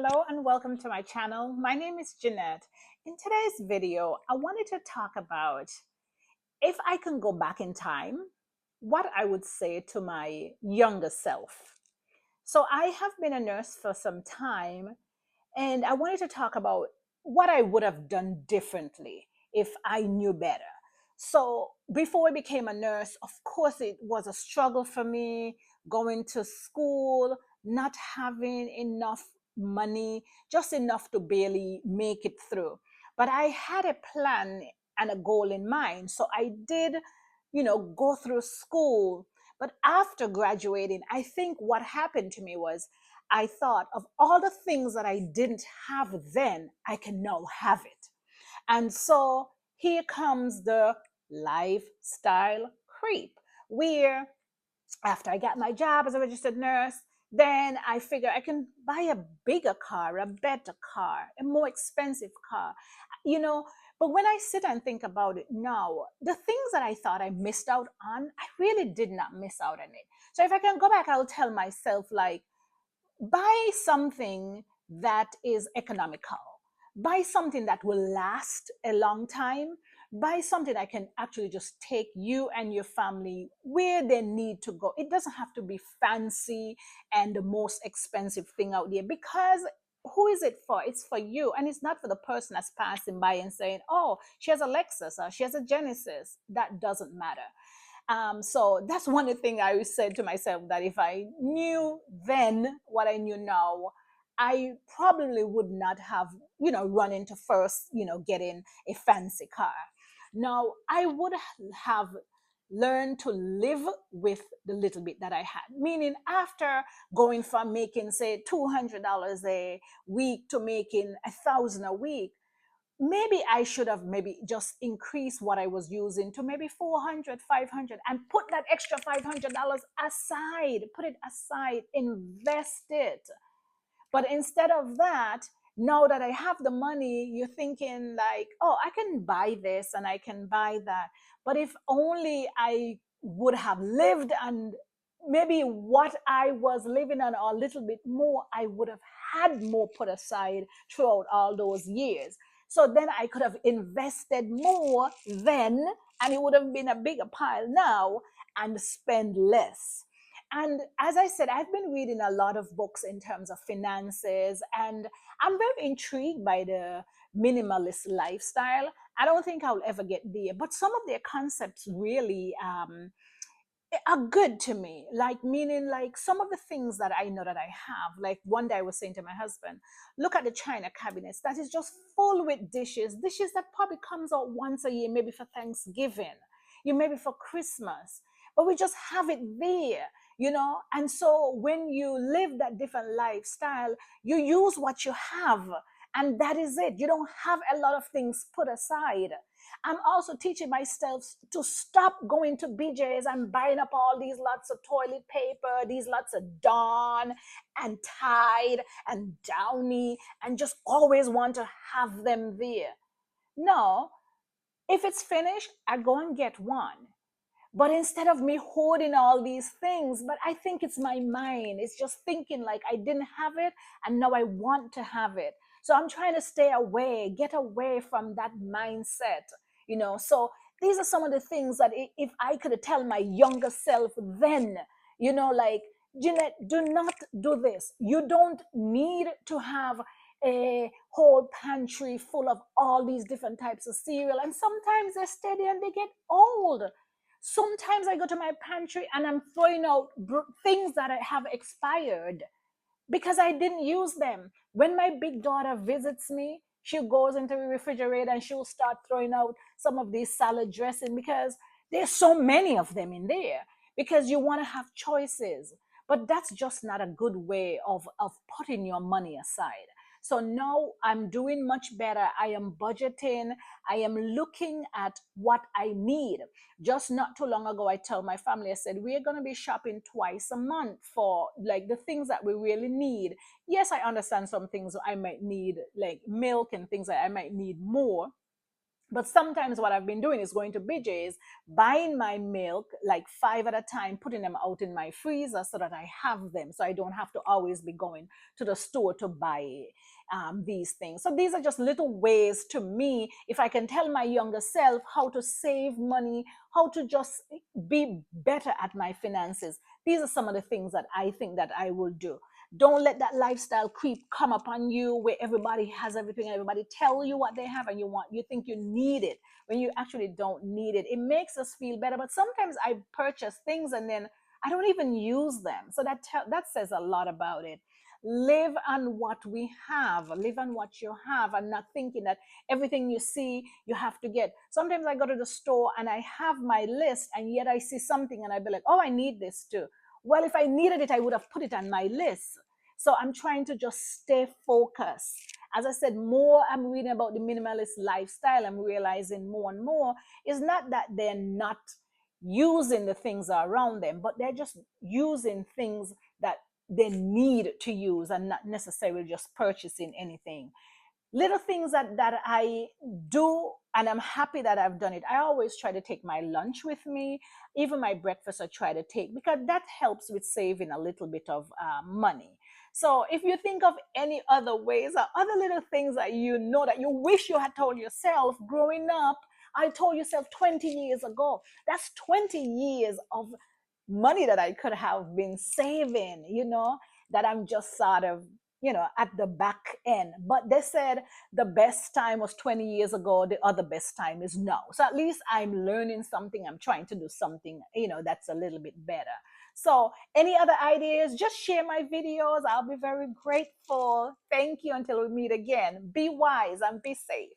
Hello and welcome to my channel. My name is Jeanette. In today's video, I wanted to talk about if I can go back in time, what I would say to my younger self. So I have been a nurse for some time, and I wanted to talk about what I would have done differently if I knew better. So before I became a nurse, of course, it was a struggle for me going to school, not having enough money, just enough to barely make it through. But I had a plan and a goal in mind. So I did, go through school. But after graduating, I think what happened to me was I thought of all the things that I didn't have then, I can now have it. And so here comes the lifestyle creep, where after I got my job as a registered nurse, then I figure I can buy a bigger car, a better car, a more expensive car, you know. But when I sit and think about it now, the things that I thought I missed out on, I really did not miss out on it. So if I can go back, I'll tell myself, like, buy something that is economical, buy something that will last a long time, buy something that can actually just take you and your family where they need to go. It doesn't have to be fancy and the most expensive thing out there, because who is it for? It's for you, and it's not for the person that's passing by and saying, oh, she has a Lexus or she has a Genesis. That doesn't matter. So that's one of the things I said to myself, that if I knew then what I knew now, I probably would not have, run into first, getting a fancy car. Now, I would have learned to live with the little bit that I had. Meaning, after going from making, say, $200 a week to making 1,000 a week, maybe I should have maybe just increased what I was using to maybe 400, 500, and put that extra $500 aside, put it aside, invest it. But instead of that, now that I have the money, you're thinking like, oh, I can buy this and I can buy that. But if only I would have lived and maybe what I was living on, or a little bit more, I would have had more put aside throughout all those years. So then I could have invested more then, and it would have been a bigger pile now, and spend less. And as I said, I've been reading a lot of books in terms of finances, and I'm very intrigued by the minimalist lifestyle. I don't think I'll ever get there, but some of their concepts really are good to me. Like, meaning, like, some of the things that I know that I have, like one day I was saying to my husband, look at the china cabinets that is just full with dishes that probably comes out once a year, maybe for Thanksgiving, maybe for Christmas, but we just have it there. And so when you live that different lifestyle, you use what you have, and that is it. You don't have a lot of things put aside. I'm also teaching myself to stop going to BJ's and buying up all these lots of toilet paper, these lots of Dawn and Tide and Downy, and just always want to have them there. No, if it's finished, I go and get one. But instead of me hoarding all these things, but I think it's my mind. It's just thinking like I didn't have it and now I want to have it. So I'm trying to stay away, get away from that mindset. So these are some of the things that if I could tell my younger self then, like, Jeanette, do not do this. You don't need to have a whole pantry full of all these different types of cereal. And sometimes they stay there and they get old. Sometimes I go to my pantry and I'm throwing out things that have expired because I didn't use them. When my big daughter visits me, she goes into the refrigerator and she'll start throwing out some of these salad dressing because there's so many of them in there, because you want to have choices. But that's just not a good way of putting your money aside. So now I'm doing much better. I am budgeting. I am looking at what I need. Just not too long ago, I told my family, I said, we're going to be shopping twice a month for like the things that we really need. Yes, I understand some things I might need, like milk and things that I might need more. But sometimes what I've been doing is going to BJ's, buying my milk, like 5 at a time, putting them out in my freezer so that I have them. So I don't have to always be going to the store to buy these things. So these are just little ways to me, if I can tell my younger self how to save money, how to just be better at my finances. These are some of the things that I think that I will do. Don't let that lifestyle creep come upon you where everybody has everything and everybody tell you what they have and you think you need it when you actually don't need it. It makes us feel better, but sometimes I purchase things and then I don't even use them. So that says a lot about it. Live on what we have, live on what you have, and not thinking that everything you see you have to get. Sometimes I go to the store and I have my list, and yet I see something and I be like, oh, I need this too. Well, if I needed it, I would have put it on my list. So I'm trying to just stay focused. As I said, more I'm reading about the minimalist lifestyle, I'm realizing more and more is not that they're not using the things around them, but they're just using things that they need to use and not necessarily just purchasing anything. Little things that I do, and I'm happy that I've done it. I always try to take my lunch with me, even my breakfast I try to take, because that helps with saving a little bit of money. So if you think of any other ways or other little things that you know that you wish you had told yourself growing up, I told yourself 20 years ago, that's 20 years of money that I could have been saving, that I'm just sort of, at the back end. But they said the best time was 20 years ago, the other best time is now. So at least I'm learning something, I'm trying to do something, that's a little bit better. So any other ideas, just share my videos. I'll be very grateful. Thank you. Until we meet again, be wise and be safe.